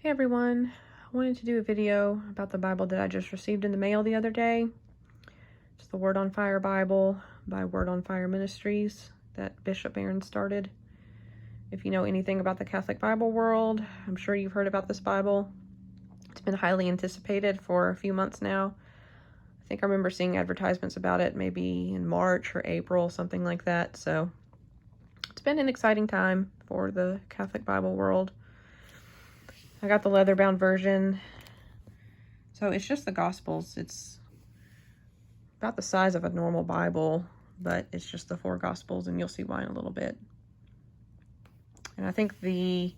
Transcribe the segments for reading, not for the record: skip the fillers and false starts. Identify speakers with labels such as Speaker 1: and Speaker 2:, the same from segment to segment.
Speaker 1: Hey everyone, I wanted to do a video about the Bible that I just received in the mail the other day. It's the Word on Fire Bible by Word on Fire Ministries that Bishop Barron started. If you know anything about the Catholic Bible world, I'm sure you've heard about this Bible. It's been highly anticipated for a few months now. I think I remember seeing advertisements about it maybe in March or April, something like that. So it's been an exciting time for the Catholic Bible world. I got the leather-bound version. So it's just the Gospels. It's about the size of a normal Bible, but it's just the 4 Gospels, and you'll see why in a little bit. And I think the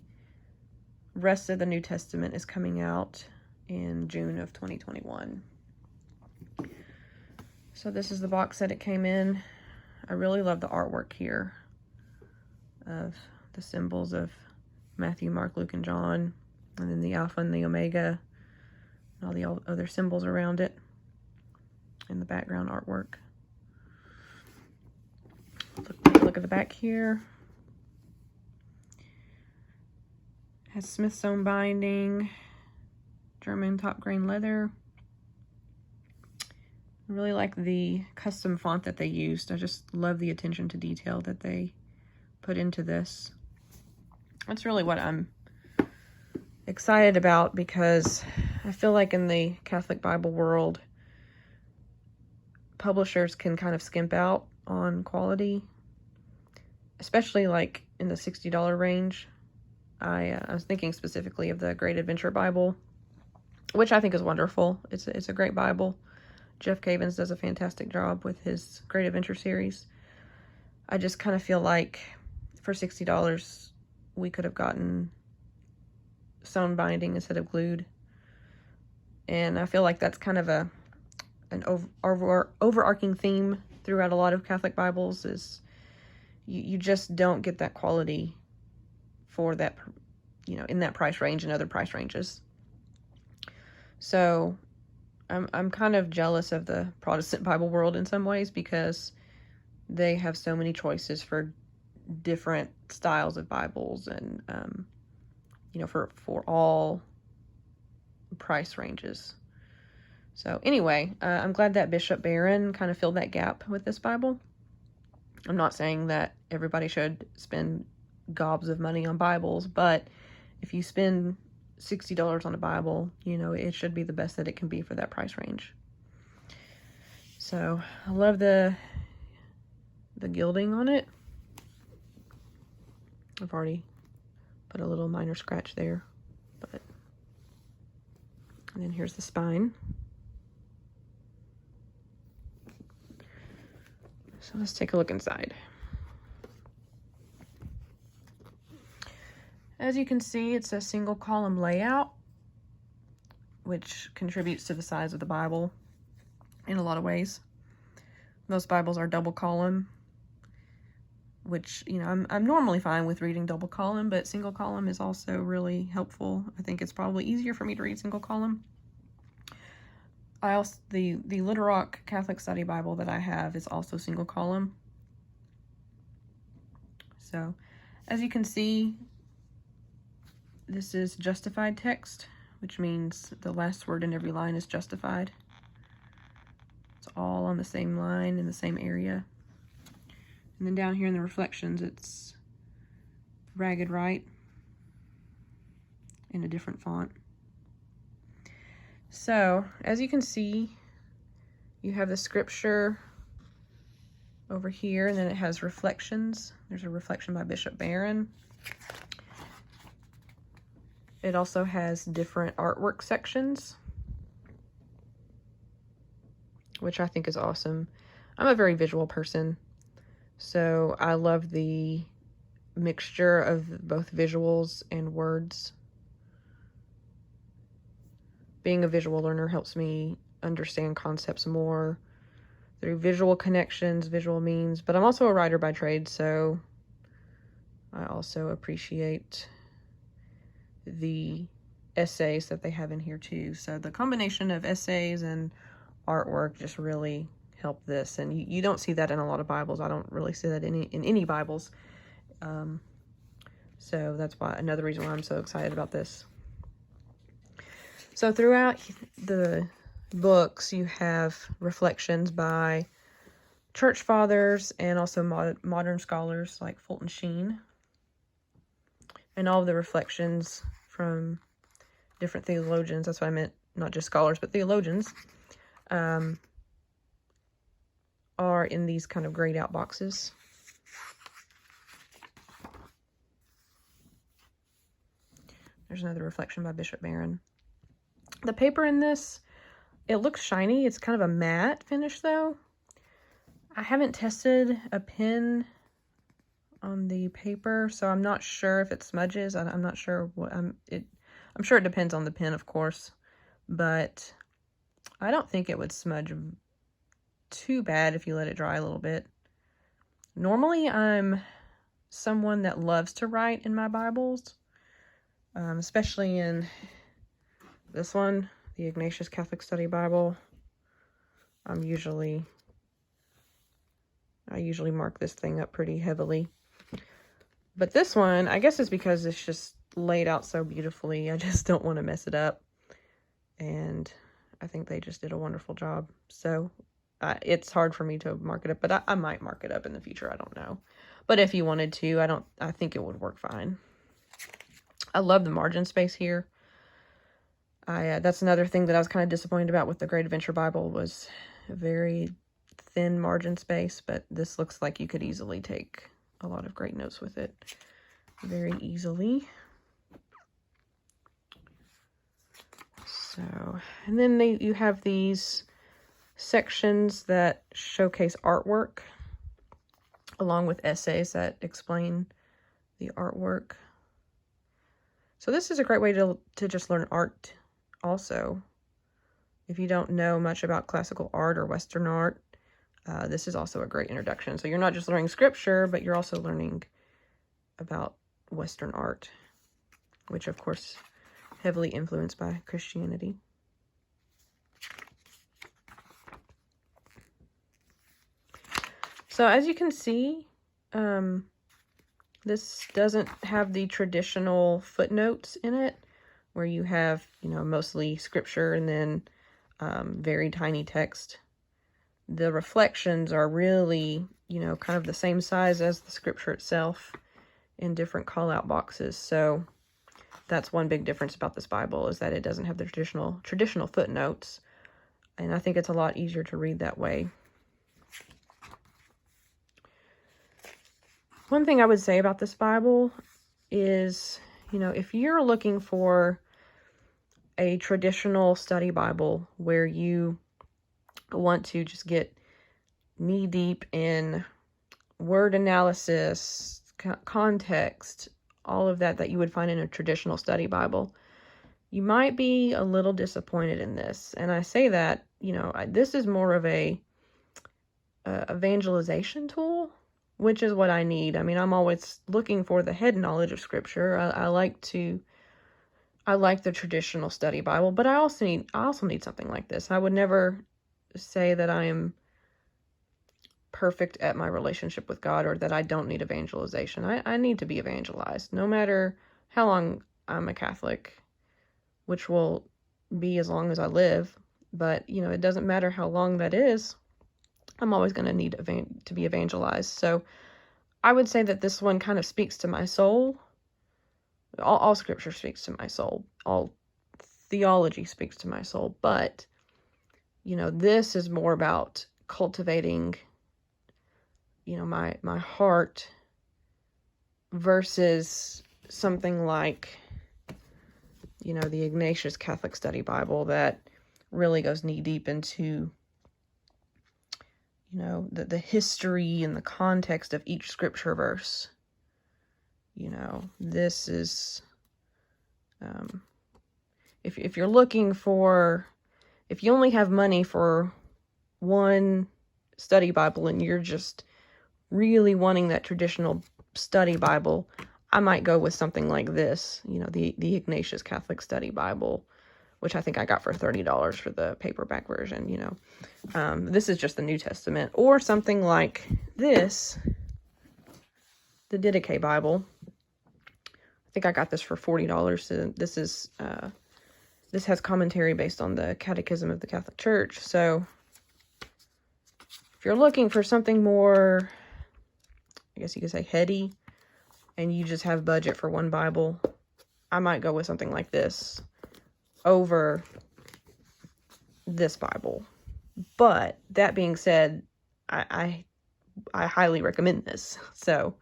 Speaker 1: rest of the New Testament is coming out in June of 2021. So this is the box that it came in. I really love the artwork here of the symbols of Matthew, Mark, Luke, and John, and then the Alpha and the Omega, and all the other symbols around it, and the background artwork. Look at the back here. It has Smith sewn binding, German top grain leather. I really like the custom font that they used. I just love the attention to detail that they put into this. That's really what I'm excited about, because I feel like in the Catholic Bible world, publishers can kind of skimp out on quality, especially like in the $60 range. I was thinking specifically of the Great Adventure Bible, which I think is wonderful. It's a great Bible. Jeff Cavins does a fantastic job with his Great Adventure series. I just kind of feel like for $60, we could have gotten sewn binding instead of glued. And I feel like that's kind of an overarching theme throughout a lot of Catholic Bibles, is you just don't get that quality for that, in that price range and other price ranges. So I'm kind of jealous of the Protestant Bible world in some ways, because they have so many choices for different styles of Bibles, and for all price ranges. So anyway, I'm glad that Bishop Barron kind of filled that gap with this Bible. I'm not saying that everybody should spend gobs of money on Bibles, but if you spend $60 on a Bible, it should be the best that it can be for that price range. So I love the gilding on it. I've already put a little minor scratch there, and then here's the spine. So let's take a look inside. As you can see, it's a single column layout, which contributes to the size of the Bible in a lot of ways. Most Bibles are double column, which, I'm normally fine with reading double column, but single column is also really helpful. I think it's probably easier for me to read single column. The Little Rock Catholic Study Bible that I have is also single column. So, as you can see, this is justified text, which means the last word in every line is justified. It's all on the same line in the same area. And then down here in the reflections, it's Ragged Right in a different font. So, as you can see, you have the scripture over here, and then it has reflections. There's a reflection by Bishop Barron. It also has different artwork sections, which I think is awesome. I'm a very visual person, so I love the mixture of both visuals and words. Being a visual learner helps me understand concepts more through visual connections, visual means, but I'm also a writer by trade, so I also appreciate the essays that they have in here too. So the combination of essays and artwork just really help this, and you don't see that in a lot of Bibles. I don't really see that in any Bibles. So that's another reason why I'm so excited about this. So throughout the books, you have reflections by church fathers and also modern scholars like Fulton Sheen. And all of the reflections from different theologians, that's what I meant, not just scholars, but theologians, are in these kind of grayed out boxes. There's another reflection by Bishop Barron. The paper in this, it looks shiny. It's kind of a matte finish though. I haven't tested a pen on the paper, so I'm not sure if it smudges. I'm not sure what I'm sure it depends on the pen, of course, but I don't think it would smudge too bad if you let it dry a little bit. Normally, I'm someone that loves to write in my Bibles, especially in this one, the Ignatius Catholic Study Bible. I usually mark this thing up pretty heavily. But this one, I guess it's because it's just laid out so beautifully. I just don't want to mess it up. And I think they just did a wonderful job. So it's hard for me to mark it up, but I might mark it up in the future. I don't know. But if you wanted to, I think it would work fine. I love the margin space here. That's another thing that I was kind of disappointed about with the Great Adventure Bible, was a very thin margin space, but this looks like you could easily take a lot of great notes with it very easily. So, and then you have these sections that showcase artwork along with essays that explain the artwork. So this is a great way to just learn art also. If you don't know much about classical art or Western art, this is also a great introduction. So you're not just learning scripture, but you're also learning about Western art, which of course heavily influenced by Christianity. So as you can see, this doesn't have the traditional footnotes in it, where you have, mostly scripture and then very tiny text. The reflections are really, kind of the same size as the scripture itself in different call-out boxes. So that's one big difference about this Bible, is that it doesn't have the traditional footnotes. And I think it's a lot easier to read that way. One thing I would say about this Bible is, if you're looking for a traditional study Bible where you want to just get knee-deep in word analysis, context, all of that you would find in a traditional study Bible, you might be a little disappointed in this. And I say that, this is more of a evangelization tool, which is what I need. I mean, I'm always looking for the head knowledge of scripture. I like the traditional study Bible, but I also need something like this. I would never say that I am perfect at my relationship with God, or that I don't need evangelization. I need to be evangelized, no matter how long I'm a Catholic, which will be as long as I live. But, it doesn't matter how long that is. I'm always going to need to be evangelized. So I would say that this one kind of speaks to my soul. All scripture speaks to my soul. All theology speaks to my soul. But, this is more about cultivating, my heart, versus something like, the Ignatius Catholic Study Bible that really goes knee deep into, the history and the context of each scripture verse. This is, if you're looking for, if you only have money for one study Bible and you're just really wanting that traditional study Bible, I might go with something like this, the Ignatius Catholic Study Bible, which I think I got for $30 for the paperback version, This is just the New Testament. Or something like this, the Didache Bible. I think I got this for $40. So this is this has commentary based on the Catechism of the Catholic Church. So if you're looking for something more, I guess you could say heady, and you just have budget for one Bible, I might go with something like this over this Bible. But that being said, I highly recommend this. So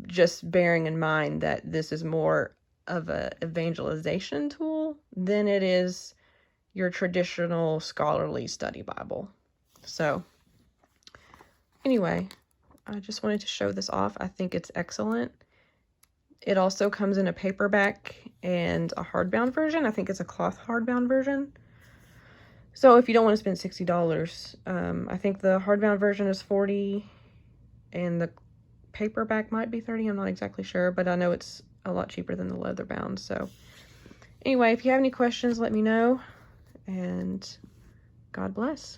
Speaker 1: just bearing in mind that this is more of a evangelization tool than it is your traditional scholarly study Bible. So anyway, I just wanted to show this off. I think it's excellent. It also comes in a paperback and a hardbound version. I think it's a cloth hardbound version. So if you don't want to spend $60, I think the hardbound version is $40 and the paperback might be $30. I'm not exactly sure, but I know it's a lot cheaper than the leather bound. So anyway, if you have any questions, let me know, and God bless.